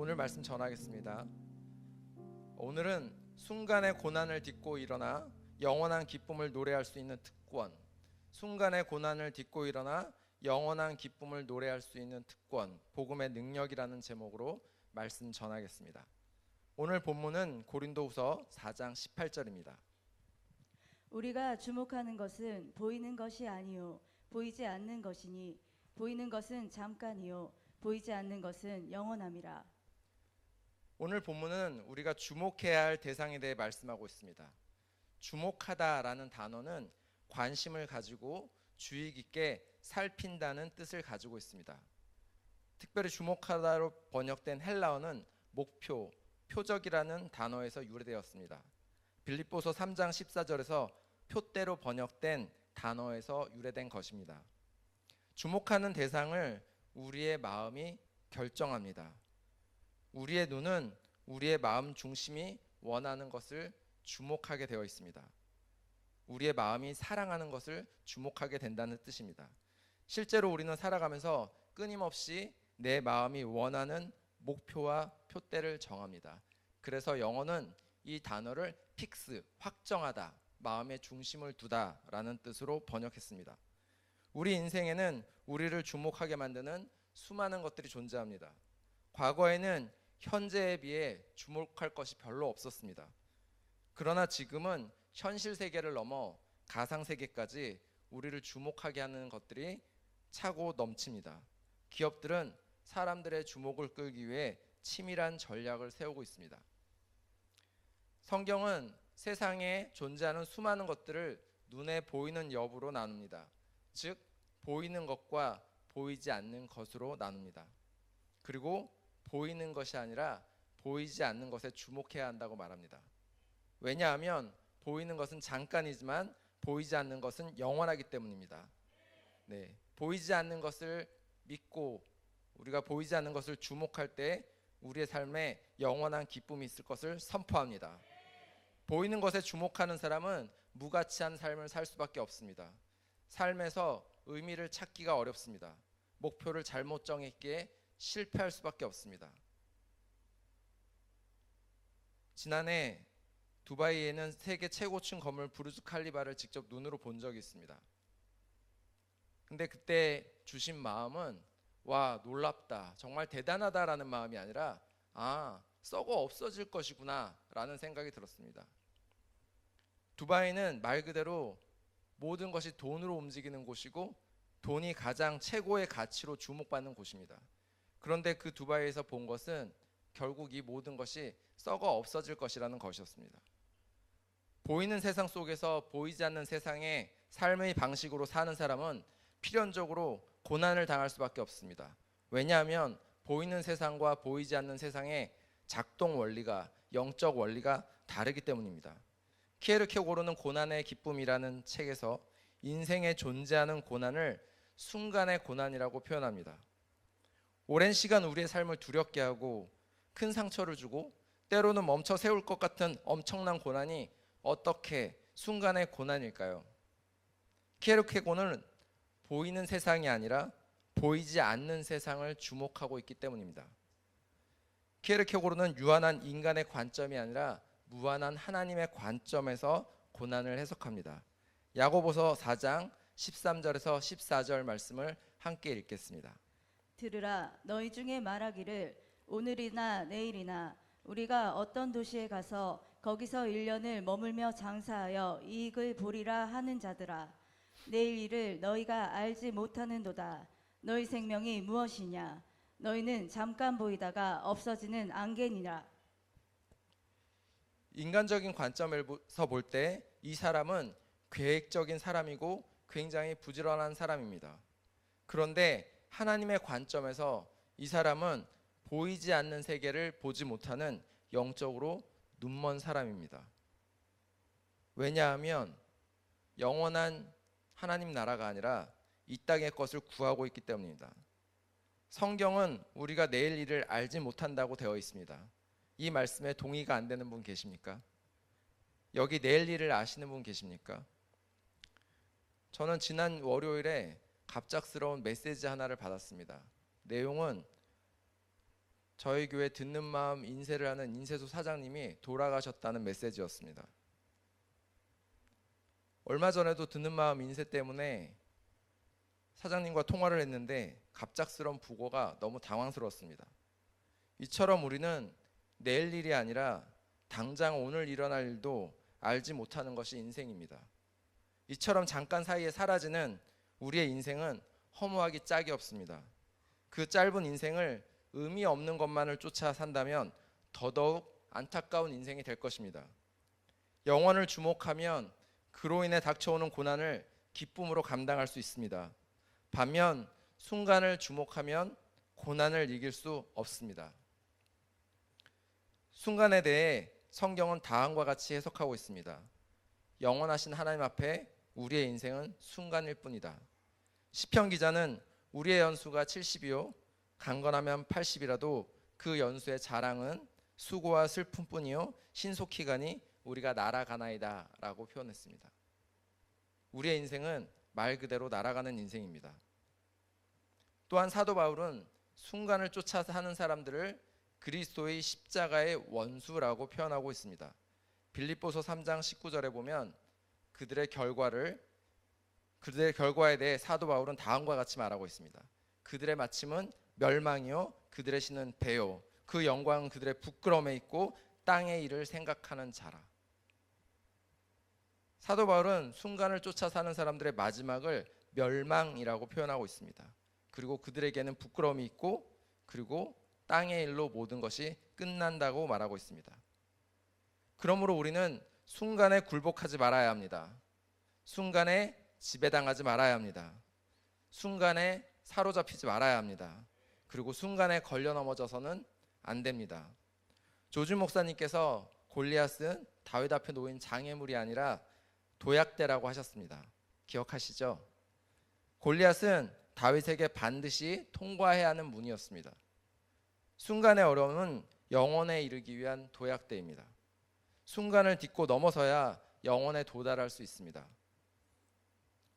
오늘 말씀 전하겠습니다. 오늘은 순간의 고난을 딛고 일어나 영원한 기쁨을 노래할 수 있는 특권, 순간의 고난을 딛고 일어나 영원한 기쁨을 노래할 수 있는 특권, 복음의 능력이라는 제목으로 말씀 전하겠습니다. 오늘 본문은 고린도후서 4장 18절입니다. 우리가 주목하는 것은 보이는 것이 아니요 보이지 않는 것이니 보이는 것은 잠깐이요 보이지 않는 것은 영원함이라. 오늘 본문은 우리가 주목해야 할 대상에 대해 말씀하고 있습니다. 주목하다라는 단어는 관심을 가지고 주의 깊게 살핀다는 뜻을 가지고 있습니다. 특별히 주목하다로 번역된 헬라어는 목표, 표적이라는 단어에서 유래되었습니다. 빌립보서 3장 14절에서 표대로 번역된 단어에서 유래된 것입니다. 주목하는 대상을 우리의 마음이 결정합니다. 우리의 눈은 우리의 마음 중심이 원하는 것을 주목하게 되어 있습니다. 우리의 마음이 사랑하는 것을 주목하게 된다는 뜻입니다. 실제로 우리는 살아가면서 끊임없이 내 마음이 원하는 목표와 표대를 정합니다. 그래서 영어는 이 단어를 픽스, 확정하다, 마음의 중심을 두다 라는 뜻으로 번역했습니다. 우리 인생에는 우리를 주목하게 만드는 수많은 것들이 존재합니다. 과거에는 현재에 비해 주목할 것이 별로 없었습니다. 그러나 지금은 현실 세계를 넘어 가상 세계까지 우리를 주목하게 하는 것들이 차고 넘칩니다. 기업들은 사람들의 주목을 끌기 위해 치밀한 전략을 세우고 있습니다. 성경은 세상에 존재하는 수많은 것들을 눈에 보이는 여부로 나눕니다. 즉, 보이는 것과 보이지 않는 것으로 나눕니다. 그리고 보이는 것이 아니라 보이지 않는 것에 주목해야 한다고 말합니다. 왜냐하면 보이는 것은 잠깐이지만 보이지 않는 것은 영원하기 때문입니다. 보이지 않는 것을 믿고 우리가 보이지 않는 것을 주목할 때 우리의 삶에 영원한 기쁨이 있을 것을 선포합니다. 보이는 것에 주목하는 사람은 무가치한 삶을 살 수밖에 없습니다. 삶에서 의미를 찾기가 어렵습니다. 목표를 잘못 정했기에 실패할 수밖에 없습니다. 지난해 두바이에는 세계 최고층 건물 부르즈 칼리바를 직접 눈으로 본 적이 있습니다. 근데 그때 주신 마음은 와, 놀랍다, 정말 대단하다라는 마음이 아니라 썩어 없어질 것이구나 라는 생각이 들었습니다. 두바이는 말 그대로 모든 것이 돈으로 움직이는 곳이고 돈이 가장 최고의 가치로 주목받는 곳입니다. 그런데 그 두바이에서 본 것은 결국 이 모든 것이 썩어 없어질 것이라는 것이었습니다. 보이는 세상 속에서 보이지 않는 세상의 삶의 방식으로 사는 사람은 필연적으로 고난을 당할 수밖에 없습니다. 왜냐하면 보이는 세상과 보이지 않는 세상의 작동 원리가, 영적 원리가 다르기 때문입니다. 키에르케고르는 고난의 기쁨이라는 책에서 인생에 존재하는 고난을 순간의 고난이라고 표현합니다. 오랜 시간 우리의 삶을 두렵게 하고 큰 상처를 주고 때로는 멈춰 세울 것 같은 엄청난 고난이 어떻게 순간의 고난일까요? 키에르케고르는 보이는 세상이 아니라 보이지 않는 세상을 주목하고 있기 때문입니다. 키에르케고르는 유한한 인간의 관점이 아니라 무한한 하나님의 관점에서 고난을 해석합니다. 야고보서 4장 13절에서 14절 말씀을 함께 읽겠습니다. 들으라, 너희 중에 말하기를 오늘이나 내일이나 우리가 어떤 도시에 가서 거기서 1년을 머물며 장사하여 이익을 보리라 하는 자들아, 내일 일을 너희가 알지 못하는도다. 너희 생명이 무엇이냐? 너희는 잠깐 보이다가 없어지는 안개니라. 인간적인 관점에서 볼 때 이 사람은 계획적인 사람이고 굉장히 부지런한 사람입니다. 그런데 하나님의 관점에서 이 사람은 보이지 않는 세계를 보지 못하는 영적으로 눈먼 사람입니다. 왜냐하면 영원한 하나님 나라가 아니라 이 땅의 것을 구하고 있기 때문입니다. 성경은 우리가 내일 일을 알지 못한다고 되어 있습니다. 이 말씀에 동의가 안 되는 분 계십니까? 여기 내일 일을 아시는 분 계십니까? 저는 지난 월요일에 갑작스러운 메시지 하나를 받았습니다. 내용은 저희 교회 듣는 마음 인쇄를 하는 인쇄소 사장님이 돌아가셨다는 메시지였습니다. 얼마 전에도 듣는 마음 인쇄 때문에 사장님과 통화를 했는데 갑작스러운 부고가 너무 당황스러웠습니다. 이처럼 우리는 내일 일이 아니라 당장 오늘 일어날 일도 알지 못하는 것이 인생입니다. 이처럼 잠깐 사이에 사라지는 우리의 인생은 허무하기 짝이 없습니다. 그 짧은 인생을 의미 없는 것만을 쫓아 산다면 더더욱 안타까운 인생이 될 것입니다. 영원을 주목하면 그로 인해 닥쳐오는 고난을 기쁨으로 감당할 수 있습니다. 반면 순간을 주목하면 고난을 이길 수 없습니다. 순간에 대해 성경은 다음과 같이 해석하고 있습니다. 영원하신 하나님 앞에 우리의 인생은 순간일 뿐이다. 시편 기자는 우리의 연수가 70이요 강건하면 80이라도 그 연수의 자랑은 수고와 슬픔뿐이요 신속히 가니 우리가 날아가나이다 라고 표현했습니다. 우리의 인생은 말 그대로 날아가는 인생입니다. 또한 사도 바울은 순간을 쫓아 사는 사람들을 그리스도의 십자가의 원수라고 표현하고 있습니다. 빌립보서 3장 19절에 보면 그들의 결과에 대해 사도 바울은 다음과 같이 말하고 있습니다. 그들의 마침은 멸망이요 그들의 신은 배요 그 영광은 그들의 부끄러움에 있고 땅의 일을 생각하는 자라. 사도 바울은 순간을 쫓아 사는 사람들의 마지막을 멸망이라고 표현하고 있습니다. 그리고 그들에게는 부끄러움이 있고 그리고 땅의 일로 모든 것이 끝난다고 말하고 있습니다. 그러므로 우리는 순간에 굴복하지 말아야 합니다. 순간에 지배당하지 말아야 합니다. 순간에 사로잡히지 말아야 합니다. 그리고 순간에 걸려 넘어져서는 안 됩니다. 조준 목사님께서 골리앗은 다윗 앞에 놓인 장애물이 아니라 도약대라고 하셨습니다. 기억하시죠? 골리앗은 다윗에게 반드시 통과해야 하는 문이었습니다. 순간의 어려움은 영원에 이르기 위한 도약대입니다. 순간을 딛고 넘어서야 영원에 도달할 수 있습니다.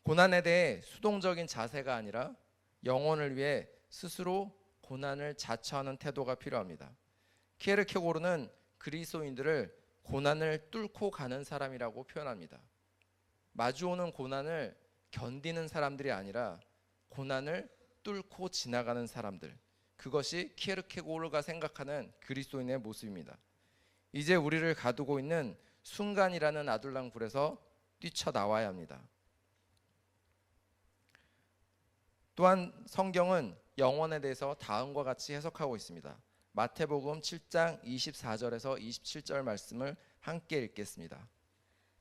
고난에 대해 수동적인 자세가 아니라 영혼을 위해 스스로 고난을 자처하는 태도가 필요합니다. 키에르케고르는 그리스도인들을 고난을 뚫고 가는 사람이라고 표현합니다. 마주오는 고난을 견디는 사람들이 아니라 고난을 뚫고 지나가는 사람들, 그것이 키에르케고르가 생각하는 그리스도인의 모습입니다. 이제 우리를 가두고 있는 순간이라는 아둘랑굴에서 뛰쳐나와야 합니다. 또한 성경은 영원에 대해서 다음과 같이 해석하고 있습니다. 마태복음 7장 24절에서 27절 말씀을 함께 읽겠습니다.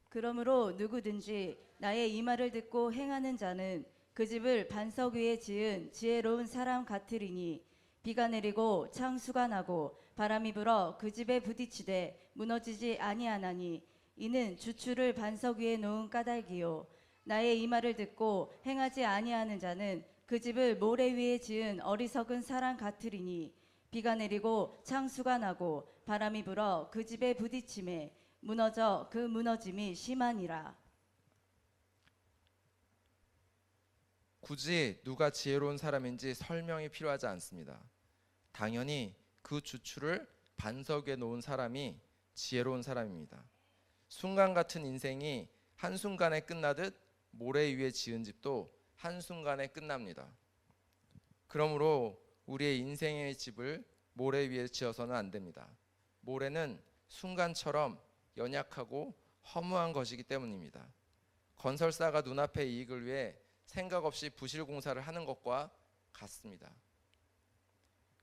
그러므로 누구든지 나의 이 말을 듣고 행하는 자는 그 집을 반석 위에 지은 지혜로운 사람 같으리니 비가 내리고 창수가 나고 바람이 불어 그 집에 부딪히되 무너지지 아니하나니 이는 주추를 반석 위에 놓은 까닭이요 나의 이 말을 듣고 행하지 아니하는 자는 그 집을 모래 위에 지은 어리석은 사람 같으리니 비가 내리고 창수가 나고 바람이 불어 그 집에 부딪힘에 무너져 그 무너짐이 심하니라. 굳이 누가 지혜로운 사람인지 설명이 필요하지 않습니다. 당연히 그 주추를 반석 위에 놓은 사람이 지혜로운 사람입니다. 순간 같은 인생이 한순간에 끝나듯 모래 위에 지은 집도 한순간에 끝납니다. 그러므로 우리의 인생의 집을 모래 위에 지어서는 안 됩니다. 모래는 순간처럼 연약하고 허무한 것이기 때문입니다. 건설사가 눈앞의 이익을 위해 생각 없이 부실 공사를 하는 것과 같습니다.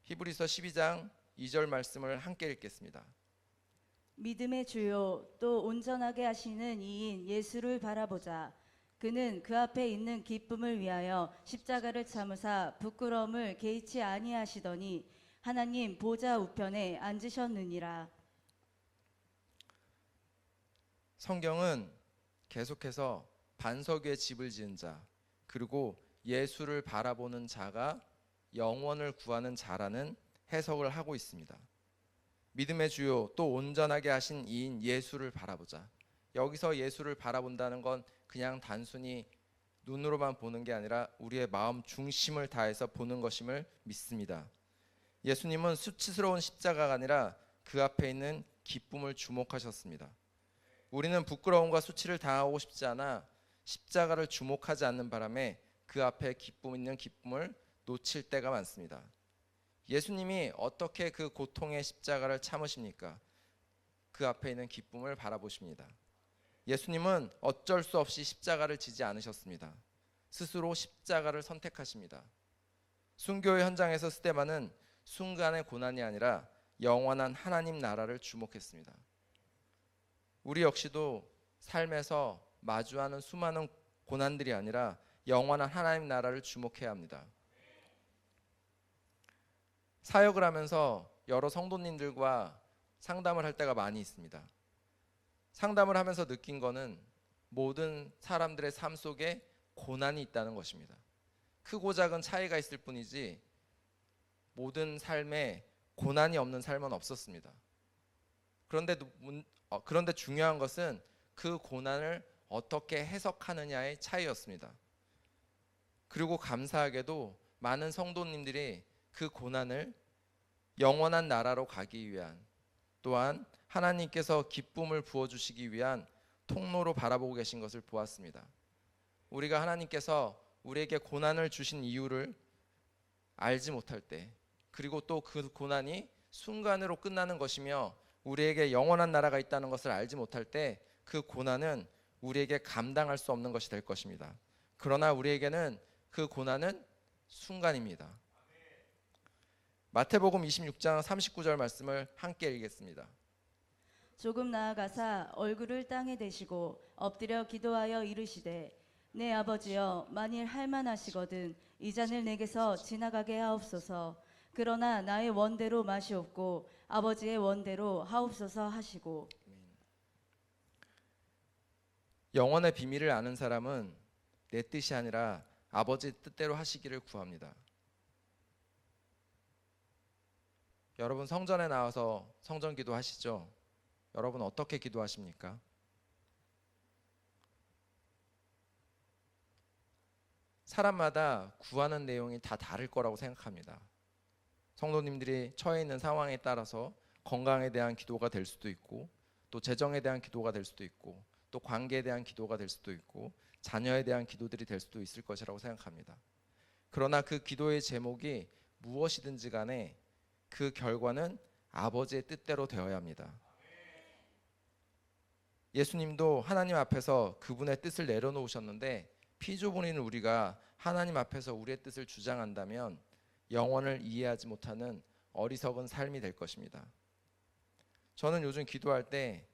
히브리서 12장 2절 말씀을 함께 읽겠습니다. 믿음의 주요 또 온전하게 하시는 이인 예수를 바라보자. 그는 그 앞에 있는 기쁨을 위하여 십자가를 참으사 부끄러움을 개의치 아니하시더니 하나님 보좌 우편에 앉으셨느니라. 성경은 계속해서 반석 위에 집을 지은 자 그리고 예수를 바라보는 자가 영원을 구하는 자라는 해석을 하고 있습니다. 믿음의 주요 또 온전하게 하신 이인 예수를 바라보자. 여기서 예수를 바라본다는 건 그냥 단순히 눈으로만 보는 게 아니라 우리의 마음 중심을 다해서 보는 것임을 믿습니다. 예수님은 수치스러운 십자가가 아니라 그 앞에 있는 기쁨을 주목하셨습니다. 우리는 부끄러움과 수치를 당하고 싶지 않아 십자가를 주목하지 않는 바람에 그 앞에 기쁨 있는 기쁨을 놓칠 때가 많습니다. 예수님이 어떻게 그 고통의 십자가를 참으십니까? 그 앞에 있는 기쁨을 바라보십니다. 예수님은 어쩔 수 없이 십자가를 지지 않으셨습니다. 스스로 십자가를 선택하십니다. 순교의 현장에서 스데반은 순간의 고난이 아니라 영원한 하나님 나라를 주목했습니다. 우리 역시도 삶에서 마주하는 수많은 고난들이 아니라 영원한 하나님 나라를 주목해야 합니다. 사역을 하면서 여러 성도님들과 상담을 할 때가 많이 있습니다. 상담을 하면서 느낀 거는 모든 사람들의 삶 속에 고난이 있다는 것입니다. 크고 작은 차이가 있을 뿐이지 모든 삶에 고난이 없는 삶은 없었습니다. 그런데 중요한 것은 그 고난을 어떻게 해석하느냐의 차이였습니다. 그리고 감사하게도 많은 성도님들이 그 고난을 영원한 나라로 가기 위한, 또한 하나님께서 기쁨을 부어주시기 위한 통로로 바라보고 계신 것을 보았습니다. 우리가 하나님께서 우리에게 고난을 주신 이유를 알지 못할 때, 그리고 또 그 고난이 순간으로 끝나는 것이며 우리에게 영원한 나라가 있다는 것을 알지 못할 때 그 고난은 우리에게 감당할 수 없는 것이 될 것입니다. 그러나 우리에게는 그 고난은 순간입니다. 마태복음 26장 39절 말씀을 함께 읽겠습니다. 조금 나아가사 얼굴을 땅에 대시고 엎드려 기도하여 이르시되 내 아버지여 만일 할만하시거든 이 잔을 내게서 지나가게 하옵소서. 그러나 나의 원대로 마시옵고 아버지의 원대로 하옵소서 하시고. 영원의 비밀을 아는 사람은 내 뜻이 아니라 아버지 뜻대로 하시기를 구합니다. 여러분 성전에 나와서 성전 기도 하시죠? 여러분 어떻게 기도하십니까? 사람마다 구하는 내용이 다 다를 거라고 생각합니다. 성도님들이 처해 있는 상황에 따라서 건강에 대한 기도가 될 수도 있고, 또 재정에 대한 기도가 될 수도 있고, 또 관계에 대한 기도가 될 수도 있고, 자녀에 대한 기도들이 될 수도 있을 것이라고 생각합니다. 그러나 그 기도의 제목이 무엇이든지 간에 그 결과는 아버지의 뜻대로 되어야 합니다. 예수님도 하나님 앞에서 그분의 뜻을 내려놓으셨는데 피조물인 우리가 하나님 앞에서 우리의 뜻을 주장한다면 영혼을 이해하지 못하는 어리석은 삶이 될 것입니다. 저는 요즘 기도할 때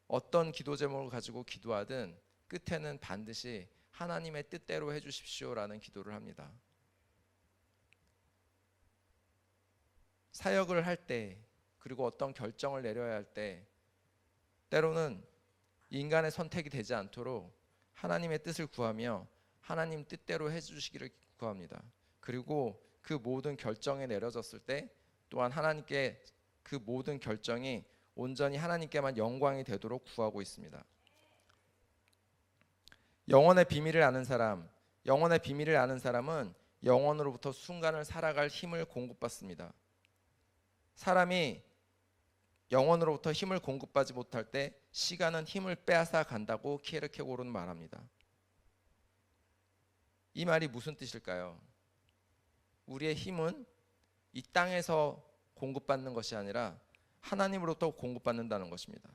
어떤 기도 제목을 가지고 기도하든 끝에는 반드시 하나님의 뜻대로 해주십시오라는 기도를 합니다. 사역을 할 때, 그리고 어떤 결정을 내려야 할 때 때로는 인간의 선택이 되지 않도록 하나님의 뜻을 구하며 하나님 뜻대로 해주시기를 구합니다. 그리고 그 모든 결정이 내려졌을 때 또한 하나님께 그 모든 결정이 온전히 하나님께만 영광이 되도록 구하고 있습니다. 영혼의 비밀을 아는 사람, 영혼의 비밀을 아는 사람은 영혼으로부터 순간을 살아갈 힘을 공급받습니다. 사람이 영혼으로부터 힘을 공급받지 못할 때 시간은 힘을 빼앗아 간다고 키에르케고르는 말합니다. 이 말이 무슨 뜻일까요? 우리의 힘은 이 땅에서 공급받는 것이 아니라 하나님으로부터 공급받는다는 것입니다.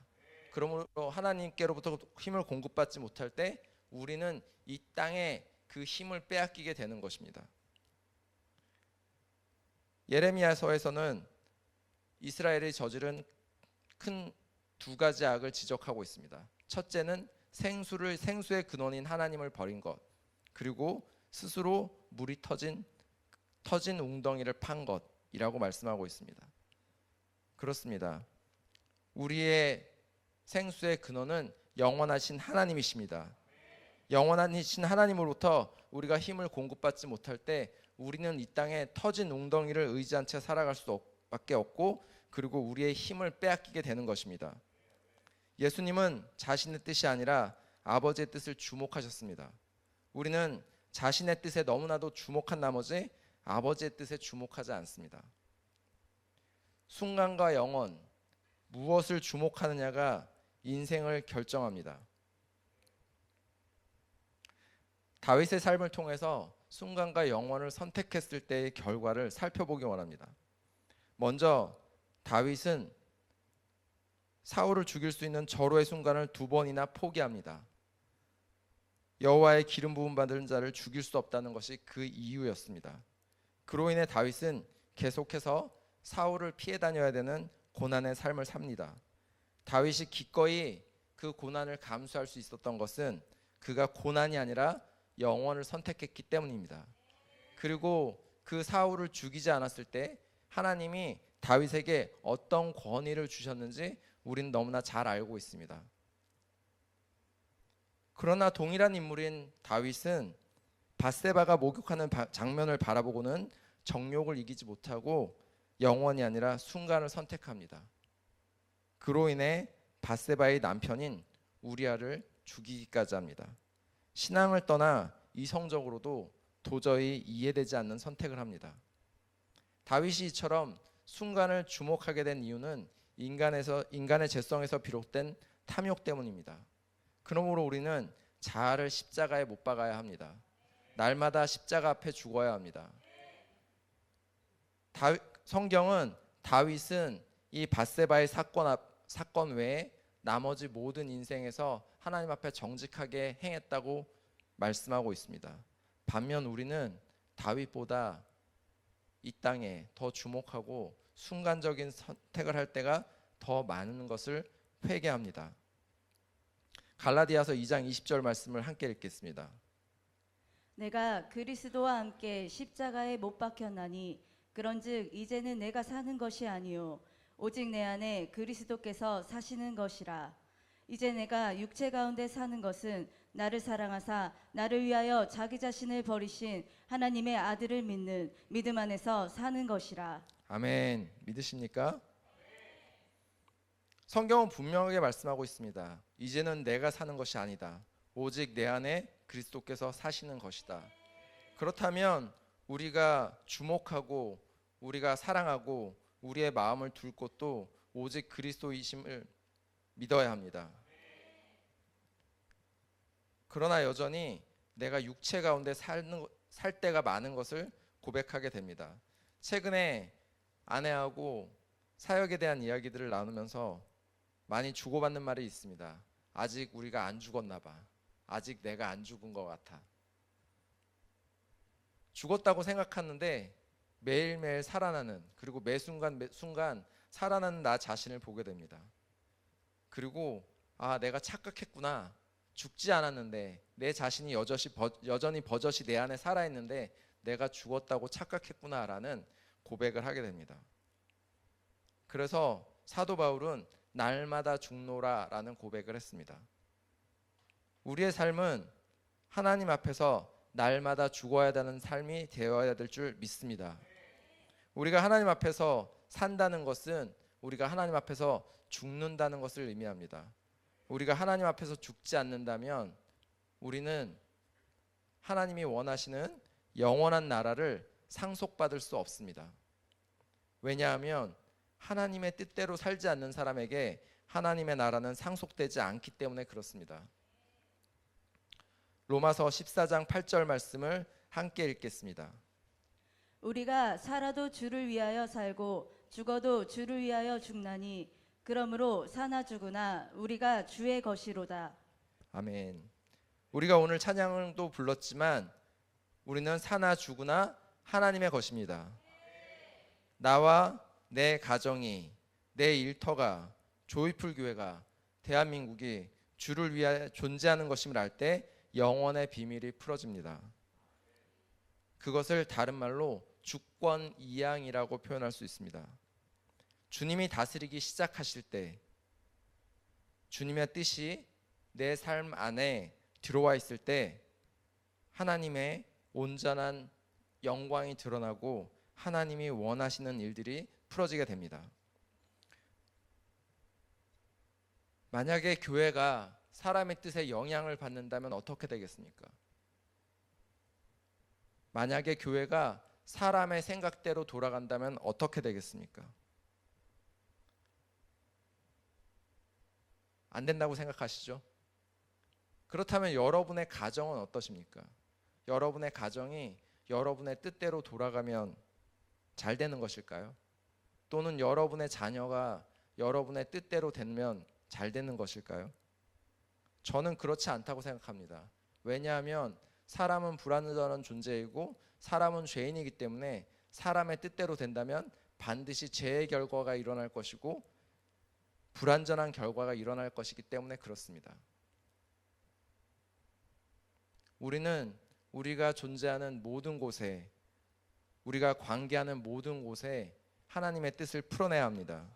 그러므로 하나님께로부터 힘을 공급받지 못할 때 우리는 이 땅에 그 힘을 빼앗기게 되는 것입니다. 예레미야서에서는 이스라엘이 저지른 큰 두 가지 악을 지적하고 있습니다. 첫째는 생수의 근원인 하나님을 버린 것, 그리고 스스로 물이 터진 웅덩이를 판 것이라고 말씀하고 있습니다. 그렇습니다. 우리의 생수의 근원은 영원하신 하나님이십니다. 영원하신 하나님으로부터 우리가 힘을 공급받지 못할 때 우리는 이 땅에 터진 웅덩이를 의지한 채 살아갈 수밖에 없고, 그리고 우리의 힘을 빼앗기게 되는 것입니다. 예수님은 자신의 뜻이 아니라 아버지의 뜻을 주목하셨습니다. 우리는 자신의 뜻에 너무나도 주목한 나머지 아버지의 뜻에 주목하지 않습니다. 순간과 영원, 무엇을 주목하느냐가 인생을 결정합니다. 다윗의 삶을 통해서 순간과 영원을 선택했을 때의 결과를 살펴보기 원합니다. 먼저 다윗은 사울을 죽일 수 있는 절호의 순간을 2번이나 포기합니다. 여호와의 기름 부음 받은 자를 죽일 수 없다는 것이 그 이유였습니다. 그로 인해 다윗은 계속해서 사울을 피해 다녀야 되는 고난의 삶을 삽니다. 다윗이 기꺼이 그 고난을 감수할 수 있었던 것은 그가 고난이 아니라 영원을 선택했기 때문입니다. 그리고 그 사울을 죽이지 않았을 때 하나님이 다윗에게 어떤 권위를 주셨는지 우리는 너무나 잘 알고 있습니다. 그러나 동일한 인물인 다윗은 밧세바가 목욕하는 장면을 바라보고는 정욕을 이기지 못하고 영원이 아니라 순간을 선택합니다. 그로 인해 밧세바의 남편인 우리아를 죽이기까지 합니다. 신앙을 떠나 이성적으로도 도저히 이해되지 않는 선택을 합니다. 다윗이 이처럼 순간을 주목하게 된 이유는 인간의 죄성에서 비롯된 탐욕 때문입니다. 그러므로 우리는 자아를 십자가에 못 박아야 합니다. 날마다 십자가 앞에 죽어야 합니다. 성경은 다윗은 이 밧세바의 사건 외에 나머지 모든 인생에서 하나님 앞에 정직하게 행했다고 말씀하고 있습니다. 반면 우리는 다윗보다 이 땅에 더 주목하고 순간적인 선택을 할 때가 더 많은 것을 회개합니다. 갈라디아서 2장 20절 말씀을 함께 읽겠습니다. 내가 그리스도와 함께 십자가에 못 박혔나니 그런즉 이제는 내가 사는 것이 아니요 오직 내 안에 그리스도께서 사시는 것이라. 이제 내가 육체 가운데 사는 것은 나를 사랑하사 나를 위하여 자기 자신을 버리신 하나님의 아들을 믿는 믿음 안에서 사는 것이라. 아멘. 믿으십니까? 성경은 분명하게 말씀하고 있습니다. 이제는 내가 사는 것이 아니다. 오직 내 안에 그리스도께서 사시는 것이다. 그렇다면 우리가 주목하고 우리가 사랑하고 우리의 마음을 둘 곳도 오직 그리스도이심을 믿어야 합니다. 그러나 여전히 내가 육체 가운데 살 때가 많은 것을 고백하게 됩니다. 최근에 아내하고 사역에 대한 이야기들을 나누면서 많이 주고받는 말이 있습니다. 아직 우리가 안 죽었나 봐. 아직 내가 안 죽은 것 같아. 죽었다고 생각하는데 매일매일 살아나는, 그리고 매 순간 살아나는 나 자신을 보게 됩니다. 그리고 내가 착각했구나. 죽지 않았는데 내 자신이 여전히 버젓이 내 안에 살아있는데 내가 죽었다고 착각했구나라는 고백을 하게 됩니다. 그래서 사도 바울은 날마다 죽노라라는 고백을 했습니다. 우리의 삶은 하나님 앞에서 날마다 죽어야 되는 삶이 되어야 될 줄 믿습니다. 우리가 하나님 앞에서 산다는 것은 우리가 하나님 앞에서 죽는다는 것을 의미합니다. 우리가 하나님 앞에서 죽지 않는다면 우리는 하나님이 원하시는 영원한 나라를 상속받을 수 없습니다. 왜냐하면 하나님의 뜻대로 살지 않는 사람에게 하나님의 나라는 상속되지 않기 때문에 그렇습니다. 로마서 14장 8절 말씀을 함께 읽겠습니다. 우리가 살아도 주를 위하여 살고 죽어도 주를 위하여 죽나니 그러므로 사나 죽으나 우리가 주의 것이로다. 아멘. 우리가 오늘 찬양도 불렀지만 우리는 사나 죽으나 하나님의 것입니다. 나와 내 가정이, 내 일터가, 조이풀 교회가, 대한민국이 주를 위해 존재하는 것임을 알 때 영원의 비밀이 풀어집니다. 그것을 다른 말로 주권 이양이라고 표현할 수 있습니다. 주님이 다스리기 시작하실 때 주님의 뜻이 내 삶 안에 들어와 있을 때 하나님의 온전한 영광이 드러나고 하나님이 원하시는 일들이 풀어지게 됩니다. 만약에 교회가 사람의 뜻에 영향을 받는다면 어떻게 되겠습니까? 만약에 교회가 사람의 생각대로 돌아간다면 어떻게 되겠습니까? 안 된다고 생각하시죠? 그렇다면 여러분의 가정은 어떠십니까? 여러분의 가정이 여러분의 뜻대로 돌아가면 잘 되는 것일까요? 또는 여러분의 자녀가 여러분의 뜻대로 되면 잘 되는 것일까요? 저는 그렇지 않다고 생각합니다. 왜냐하면 사람은 불완전한 존재이고 사람은 죄인이기 때문에 사람의 뜻대로 된다면 반드시 죄의 결과가 일어날 것이고 불완전한 결과가 일어날 것이기 때문에 그렇습니다. 우리는 우리가 존재하는 모든 곳에, 우리가 관계하는 모든 곳에 하나님의 뜻을 풀어내야 합니다.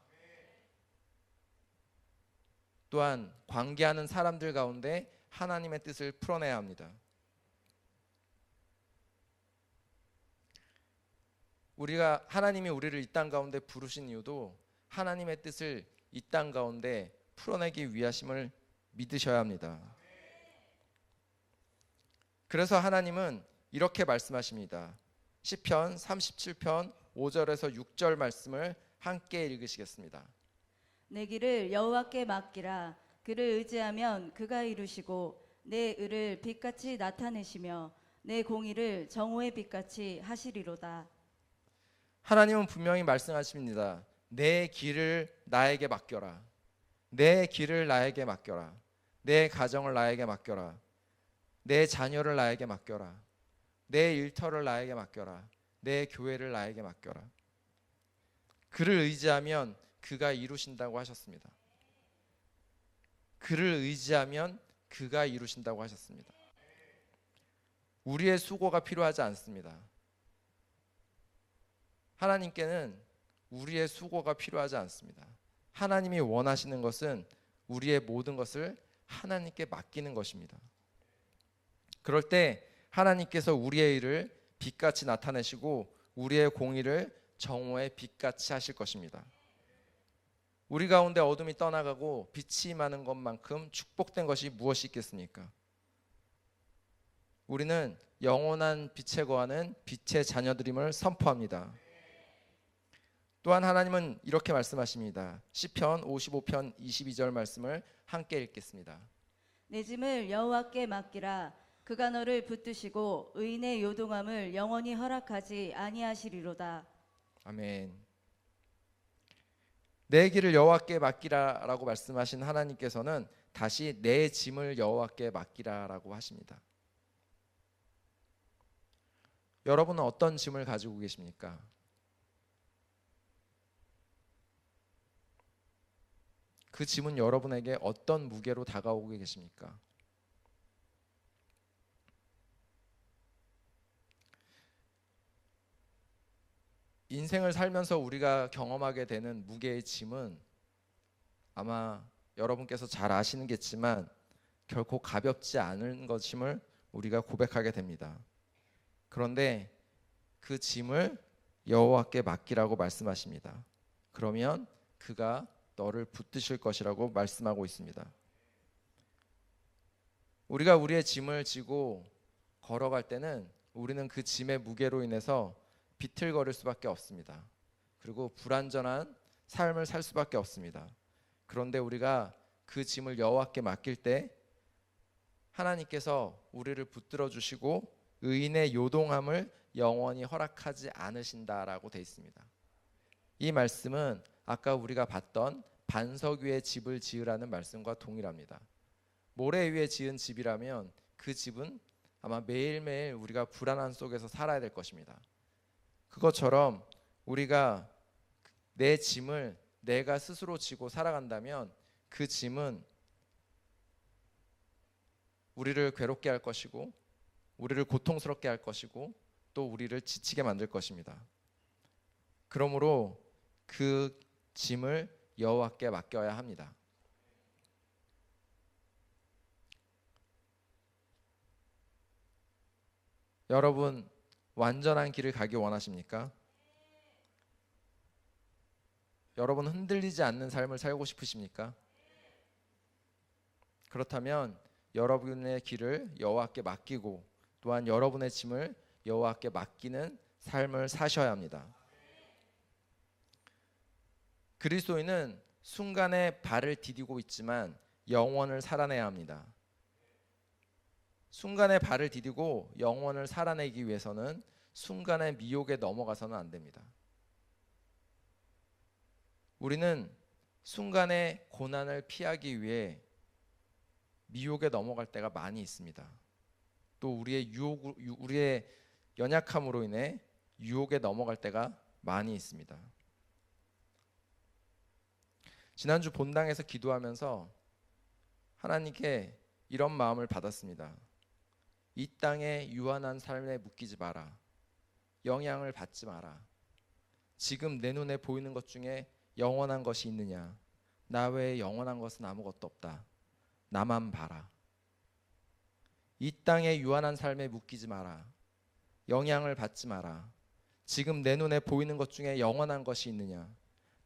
또한 관계하는 사람들 가운데 하나님의 뜻을 풀어내야 합니다. 하나님이 우리를 이 땅 가운데 부르신 이유도 하나님의 뜻을 이 땅 가운데 풀어내기 위하심을 믿으셔야 합니다. 그래서 하나님은 이렇게 말씀하십니다. 시편 37편 5절에서 6절 말씀을 함께 읽으시겠습니다. 내 길을 여호와께 맡기라. 그를 의지하면 그가 이루시고 내 의를 빛같이 나타내시며 내 공의를 정오의 빛같이 하시리로다. 하나님은 분명히 말씀하십니다. 내 길을 나에게 맡겨라. 내 길을 나에게 맡겨라. 내 가정을 나에게 맡겨라. 내 자녀를 나에게 맡겨라. 내 일터를 나에게 맡겨라. 내 교회를 나에게 맡겨라. 그를 의지하면 그가 이루신다고 하셨습니다. 그를 의지하면 그가 이루신다고 하셨습니다. 우리의 수고가 필요하지 않습니다. 하나님께는 우리의 수고가 필요하지 않습니다. 하나님이 원하시는 것은 우리의 모든 것을 하나님께 맡기는 것입니다. 그럴 때 하나님께서 우리의 일을 빛같이 나타내시고 우리의 공의를 정오의 빛같이 하실 것입니다. 우리 가운데 어둠이 떠나가고 빛이 임하는 것만큼 축복된 것이 무엇이 있겠습니까? 우리는 영원한 빛에 거하는 빛의 자녀들임을 선포합니다. 또한 하나님은 이렇게 말씀하십니다. 시편 55편 22절 말씀을 함께 읽겠습니다. 내 짐을 여호와께 맡기라. 그가 너를 붙드시고 의인의 요동함을 영원히 허락하지 아니하시리로다. 아멘. 내 길을 여호와께 맡기라라고 말씀하신 하나님께서는 다시 내 짐을 여호와께 맡기라라고 하십니다. 여러분은 어떤 짐을 가지고 계십니까? 그 짐은 여러분에게 어떤 무게로 다가오고 계십니까? 인생을 살면서 우리가 경험하게 되는 무게의 짐은 아마 여러분께서 잘 아시겠지만 결코 가볍지 않은 것임을 우리가 고백하게 됩니다. 그런데 그 짐을 여호와께 맡기라고 말씀하십니다. 그러면 그가 너를 붙드실 것이라고 말씀하고 있습니다. 우리가 우리의 짐을 지고 걸어갈 때는 우리는 그 짐의 무게로 인해서 비틀거릴 수밖에 없습니다. 그리고 불완전한 삶을 살 수밖에 없습니다. 그런데 우리가 그 짐을 여호와께 맡길 때 하나님께서 우리를 붙들어 주시고 의인의 요동함을 영원히 허락하지 않으신다라고 되어 있습니다. 이 말씀은 아까 우리가 봤던 반석 위에 집을 지으라는 말씀과 동일합니다. 모래 위에 지은 집이라면 그 집은 아마 매일매일 우리가 불안함 속에서 살아야 될 것입니다. 그것처럼 우리가 내 짐을 내가 스스로 지고 살아간다면 그 짐은 우리를 괴롭게 할 것이고 우리를 고통스럽게 할 것이고 또 우리를 지치게 만들 것입니다. 그러므로 그 짐을 여호와께 맡겨야 합니다. 여러분, 완전한 길을 가기 원하십니까? 여러분, 흔들리지 않는 삶을 살고 싶으십니까? 그렇다면 여러분의 길을 여호와께 맡기고 또한 여러분의 짐을 여호와께 맡기는 삶을 사셔야 합니다. 그리스도인은 순간에 발을 디디고 있지만 영원을 살아내야 합니다. 순간에 발을 디디고 영원을 살아내기 위해서는 순간의 미혹에 넘어가서는 안 됩니다. 우리는 순간의 고난을 피하기 위해 미혹에 넘어갈 때가 많이 있습니다. 또 우리의 연약함으로 인해 유혹에 넘어갈 때가 많이 있습니다. 지난주 본당에서 기도하면서 하나님께 이런 마음을 받았습니다. 이 땅의 유한한 삶에 묶이지 마라. 영향을 받지 마라. 지금 내 눈에 보이는 것 중에 영원한 것이 있느냐? 나 외에 영원한 것은 아무것도 없다. 나만 봐라. 이 땅의 유한한 삶에 묶이지 마라. 영향을 받지 마라. 지금 내 눈에 보이는 것 중에 영원한 것이 있느냐?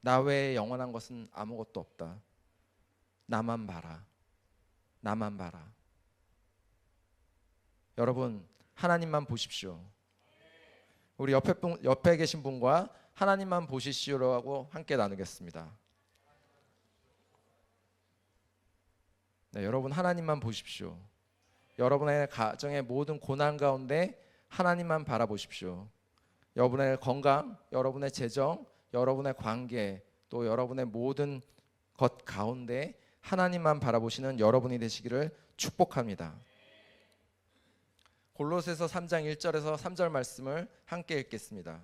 나 외에 영원한 것은 아무것도 없다. 나만 봐라. 나만 봐라. 여러분, 하나님만 보십시오. 우리 옆에 계신 분과 하나님만 보십시오라고 함께 나누겠습니다. 네, 여러분 하나님만 보십시오. 여러분의 가정의 모든 고난 가운데 하나님만 바라보십시오. 여러분의 건강, 여러분의 재정, 여러분의 관계, 또 여러분의 모든 것 가운데 하나님만 바라보시는 여러분이 되시기를 축복합니다. 골로새서 3장 1절에서 3절 말씀을 함께 읽겠습니다.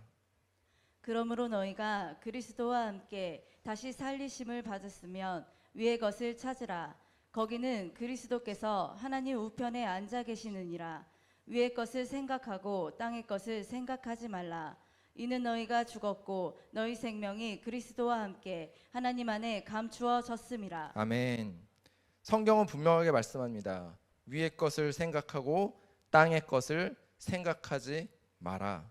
그러므로 너희가 그리스도와 함께 다시 살리심을 받았으면 위의 것을 찾으라. 거기는 그리스도께서 하나님 우편에 앉아 계시느니라. 위의 것을 생각하고 땅의 것을 생각하지 말라. 이는 너희가 죽었고 너희 생명이 그리스도와 함께 하나님 안에 감추어졌음이라. 아멘. 성경은 분명하게 말씀합니다. 위의 것을 생각하고 땅의 것을 생각하지 마라.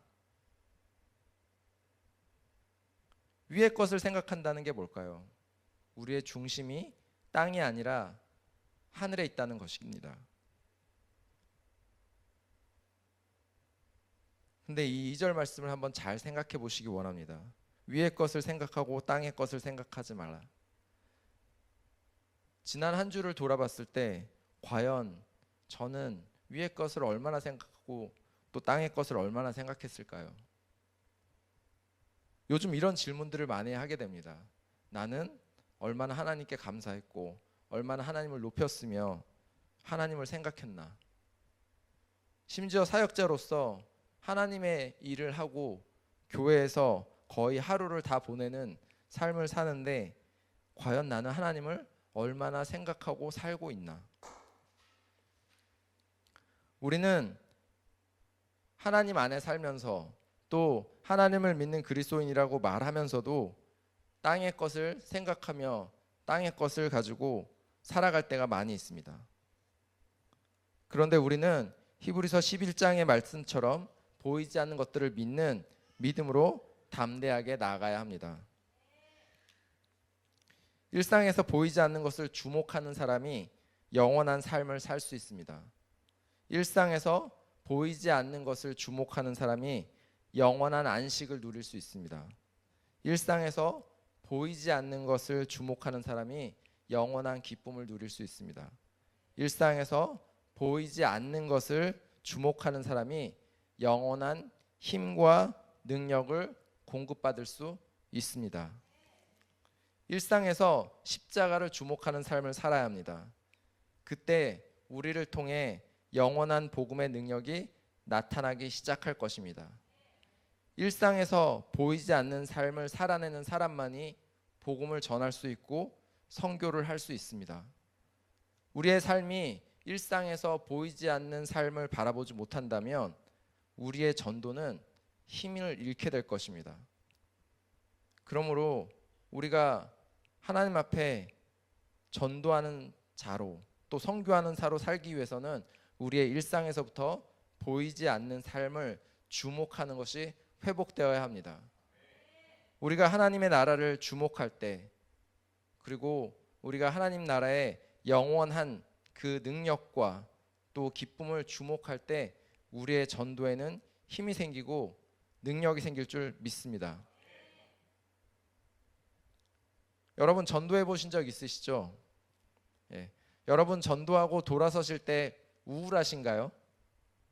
위의 것을 생각한다는 게 뭘까요? 우리의 중심이 땅이 아니라 하늘에 있다는 것입니다. 근데 이 2절 말씀을 한번 잘 생각해 보시기 원합니다. 위의 것을 생각하고 땅의 것을 생각하지 말라. 지난 한 주를 돌아봤을 때 과연 저는 위의 것을 얼마나 생각하고 또 땅의 것을 얼마나 생각했을까요? 요즘 이런 질문들을 많이 하게 됩니다. 나는 얼마나 하나님께 감사했고 얼마나 하나님을 높였으며 하나님을 생각했나. 심지어 사역자로서 하나님의 일을 하고 교회에서 거의 하루를 다 보내는 삶을 사는데 과연 나는 하나님을 얼마나 생각하고 살고 있나. 우리는 하나님 안에 살면서 또 하나님을 믿는 그리스도인이라고 말하면서도 땅의 것을 생각하며 땅의 것을 가지고 살아갈 때가 많이 있습니다. 그런데 우리는 히브리서 11장의 말씀처럼 보이지 않는 것들을 믿는 믿음으로 담대하게 나아가야 합니다. 일상에서 보이지 않는 것을 주목하는 사람이 영원한 삶을 살 수 있습니다. 일상에서 보이지 않는 것을 주목하는 사람이 영원한 안식을 누릴 수 있습니다. 일상에서 보이지 않는 것을 주목하는 사람이 영원한 기쁨을 누릴 수 있습니다. 일상에서 보이지 않는 것을 주목하는 사람이 영원한 힘과 능력을 공급받을 수 있습니다. 일상에서 십자가를 주목하는 삶을 살아야 합니다. 그때 우리를 통해 영원한 복음의 능력이 나타나기 시작할 것입니다. 일상에서 보이지 않는 삶을 살아내는 사람만이 복음을 전할 수 있고 선교를 할 수 있습니다. 우리의 삶이 일상에서 보이지 않는 삶을 바라보지 못한다면 우리의 전도는 힘을 잃게 될 것입니다. 그러므로 우리가 하나님 앞에 전도하는 자로 또 선교하는 자로 살기 위해서는 우리의 일상에서부터 보이지 않는 삶을 주목하는 것이 회복되어야 합니다. 우리가 하나님의 나라를 주목할 때 그리고 우리가 하나님 나라의 영원한 그 능력과 또 기쁨을 주목할 때 우리의 전도에는 힘이 생기고 능력이 생길 줄 믿습니다. 여러분 전도해 보신 적 있으시죠? 예. 여러분 전도하고 돌아서실 때 우울하신가요?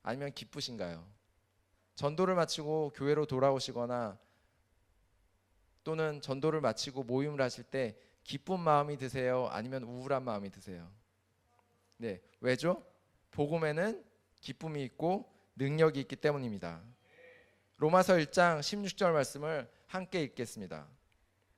아니면 기쁘신가요? 전도를 마치고 교회로 돌아오시거나 또는 전도를 마치고 모임을 하실 때 기쁜 마음이 드세요? 아니면 우울한 마음이 드세요? 네, 왜죠? 복음에는 기쁨이 있고 능력이 있기 때문입니다. 로마서 1장 16절 말씀을 함께 읽겠습니다.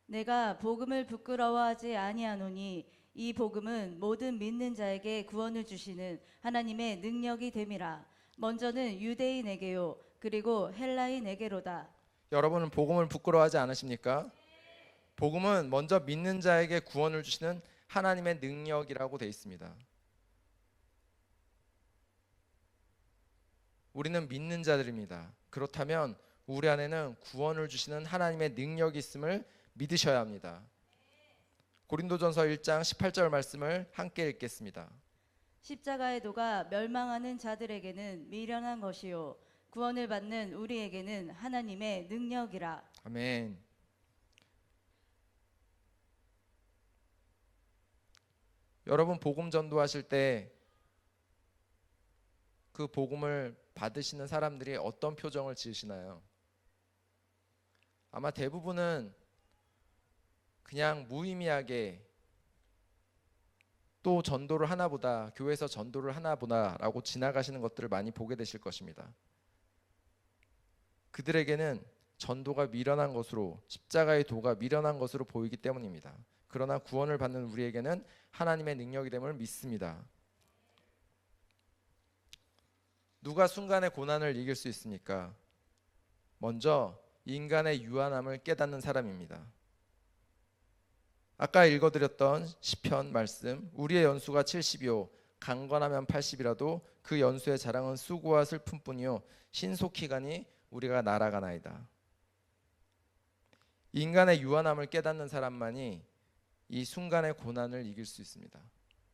내가 복음을 부끄러워하지 아니하노니 이 복음은 모든 믿는 자에게 구원을 주시는 하나님의 능력이 됨이라. 먼저는 유대인에게요 그리고 헬라인에게로다. 여러분은 복음을 부끄러워하지 않으십니까? 복음은 먼저 믿는 자에게 구원을 주시는 하나님의 능력이라고 되어 있습니다. 우리는 믿는 자들입니다. 그렇다면 우리 안에는 구원을 주시는 하나님의 능력이 있음을 믿으셔야 합니다. 고린도전서 1장 18절 말씀을 함께 읽겠습니다. 십자가의 도가 멸망하는 자들에게는 미련한 것이요 구원을 받는 우리에게는 하나님의 능력이라. 아멘. 여러분 복음 전도하실 때 그 복음을 받으시는 사람들이 어떤 표정을 지으시나요? 아마 대부분은 그냥 무의미하게 또 전도를 하나보다, 교회에서 전도를 하나보다 라고 지나가시는 것들을 많이 보게 되실 것입니다. 그들에게는 전도가 미련한 것으로, 십자가의 도가 미련한 것으로 보이기 때문입니다. 그러나 구원을 받는 우리에게는 하나님의 능력이 됨을 믿습니다. 누가 순간의 고난을 이길 수 있습니까? 먼저 인간의 유한함을 깨닫는 사람입니다. 아까 읽어드렸던 시편 말씀, 우리의 연수가 70이요 강건하면 80이라도 그 연수의 자랑은 수고와 슬픔뿐이요 신속히 가니 우리가 날아가나이다. 인간의 유한함을 깨닫는 사람만이 이 순간의 고난을 이길 수 있습니다.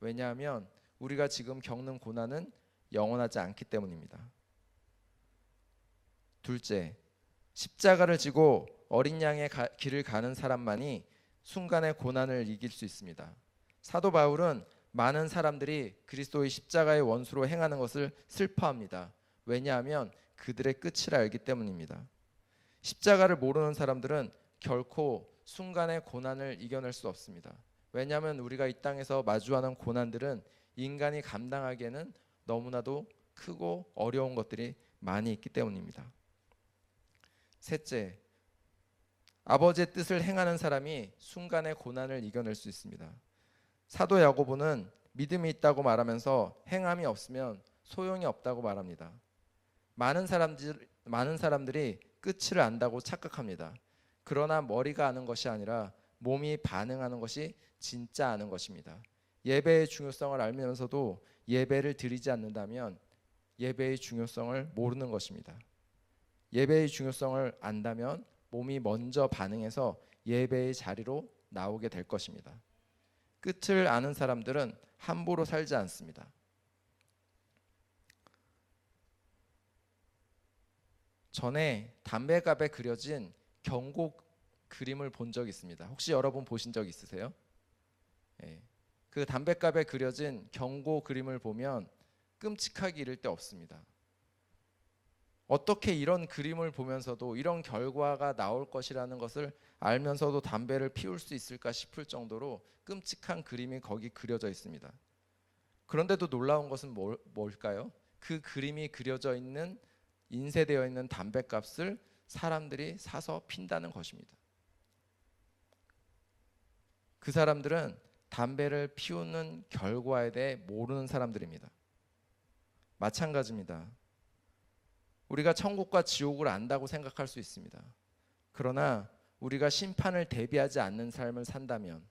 왜냐하면 우리가 지금 겪는 고난은 영원하지 않기 때문입니다. 둘째, 십자가를 지고 어린 양의 길을 가는 사람만이 순간의 고난을 이길 수 있습니다. 사도 바울은 많은 사람들이 그리스도의 십자가의 원수로 행하는 것을 슬퍼합니다. 왜냐하면 그들의 끝을 알기 때문입니다. 십자가를 모르는 사람들은 결코 순간의 고난을 이겨낼 수 없습니다. 왜냐하면 우리가 이 땅에서 마주하는 고난들은 인간이 감당하기에는 너무나도 크고 어려운 것들이 많이 있기 때문입니다. 셋째, 아버지의 뜻을 행하는 사람이 순간의 고난을 이겨낼 수 있습니다. 사도 야고보는 믿음이 있다고 말하면서 행함이 없으면 소용이 없다고 말합니다. 많은 사람들이 끝을 안다고 착각합니다. 그러나 머리가 아는 것이 아니라 몸이 반응하는 것이 진짜 아는 것입니다. 예배의 중요성을 알면서도 예배를 드리지 않는다면 예배의 중요성을 모르는 것입니다. 예배의 중요성을 안다면 몸이 먼저 반응해서 예배의 자리로 나오게 될 것입니다. 끝을 아는 사람들은 함부로 살지 않습니다. 전에 담배갑에 그려진 경고 그림을 본 적이 있습니다. 혹시 여러분 보신 적 있으세요? 예. 그 담배갑에 그려진 경고 그림을 보면 끔찍하기 이를 데 없습니다. 어떻게 이런 그림을 보면서도 이런 결과가 나올 것이라는 것을 알면서도 담배를 피울 수 있을까 싶을 정도로 끔찍한 그림이 거기 그려져 있습니다. 그런데도 놀라운 것은 뭘까요? 그 그림이 그려져 있는, 인쇄되어 있는 담배값을 사람들이 사서 핀다는 것입니다. 그 사람들은 담배를 피우는 결과에 대해 모르는 사람들입니다. 마찬가지입니다. 우리가 천국과 지옥을 안다고 생각할 수 있습니다. 그러나 우리가 심판을 대비하지 않는 삶을 산다면,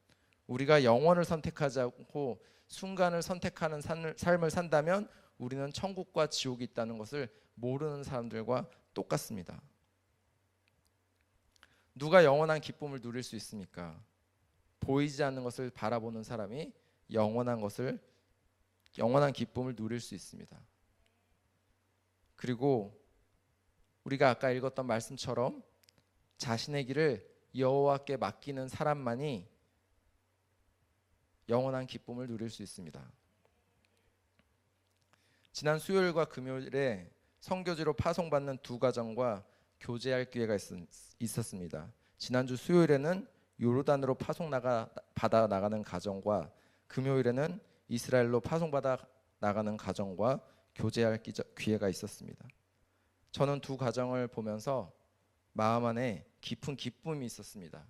우리가 영원을 선택하지 않고 순간을 선택하는 삶을 산다면 우리는 천국과 지옥이 있다는 것을 모르는 사람들과 똑같습니다. 누가 영원한 기쁨을 누릴 수 있습니까? 보이지 않는 것을 바라보는 사람이 영원한 기쁨을 누릴 수 있습니다. 그리고 우리가 아까 읽었던 말씀처럼 자신의 길을 여호와께 맡기는 사람만이 영원한 기쁨을 누릴 수 있습니다. 지난 수요일과 금요일에 선교지로 파송받는 두 가정과 교제할 기회가 있었습니다. 지난주 수요일에는 요르단으로 받아 나가는 가정과 금요일에는 이스라엘로 파송받아 나가는 가정과 교제할 기회가 있었습니다. 저는 두 가정을 보면서 마음 안에 깊은 기쁨이 있었습니다.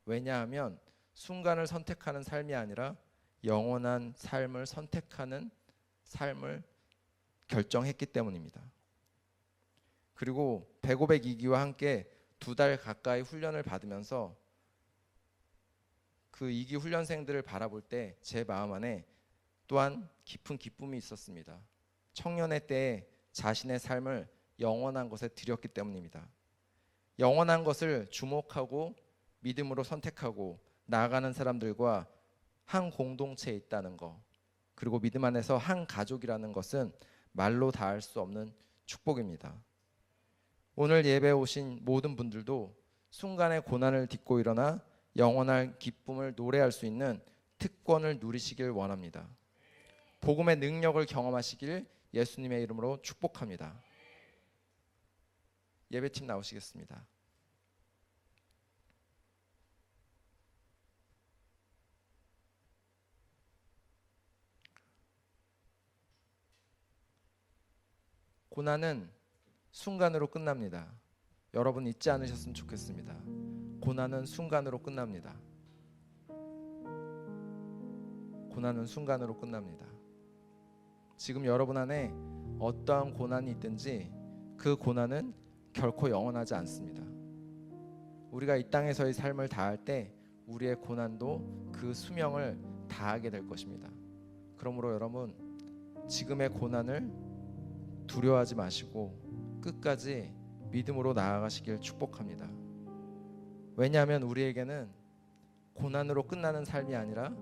왜냐하면 순간을 선택하는 삶이 아니라 영원한 삶을 선택하는 삶을 결정했기 때문입니다. 그리고 105-2기와 함께 2달 가까이 훈련을 받으면서 그 2기 훈련생들을 바라볼 때 제 마음 안에 또한 깊은 기쁨이 있었습니다. 청년의 때에 자신의 삶을 영원한 것에 드렸기 때문입니다. 영원한 것을 주목하고 믿음으로 선택하고 나아가는 사람들과 한 공동체에 있다는 것, 그리고 믿음 안에서 한 가족이라는 것은 말로 다할 수 없는 축복입니다. 오늘 예배에 오신 모든 분들도 순간의 고난을 딛고 일어나 영원한 기쁨을 노래할 수 있는 특권을 누리시길 원합니다. 복음의 능력을 경험하시길 예수님의 이름으로 축복합니다. 예배팀 나오시겠습니다. 고난은 순간으로 끝납니다. 여러분 잊지 않으셨으면 좋겠습니다. 고난은 순간으로 끝납니다. 고난은 순간으로 끝납니다. 지금 여러분 안에 어떠한 고난이 있든지 그 고난은 결코 영원하지 않습니다. 우리가 이 땅에서의 삶을 다할 때 우리의 고난도 그 수명을 다하게 될 것입니다. 그러므로 여러분 지금의 고난을 두려워하지 마시고 끝까지 믿음으로 나아가시길 축복합니다. 왜냐하면 우리에게는 고난으로 끝나는 삶이 아니라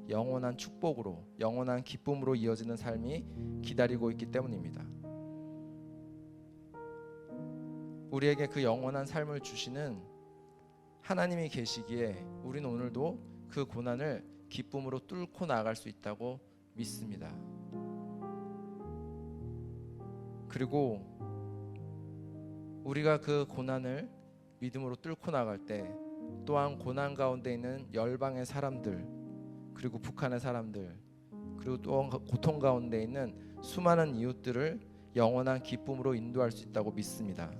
영원한 축복으로, 영원한 기쁨으로 이어지는 삶이 기다리고 있기 때문입니다. 우리에게 그 영원한 삶을 주시는 하나님이 계시기에 우리는 오늘도 그 고난을 기쁨으로 뚫고 나아갈 수 있다고 믿습니다. 그리고 우리가 그 고난을 믿음으로 뚫고 나갈 때 또한 고난 가운데 있는 열방의 사람들, 그리고 북한의 사람들, 그리고 또 고통 가운데 있는 수많은 이웃들을 영원한 기쁨으로 인도할 수 있다고 믿습니다.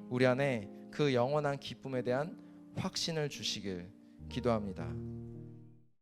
우리 안에 그 영원한 기쁨에 대한 확신을 주시길 기도합니다.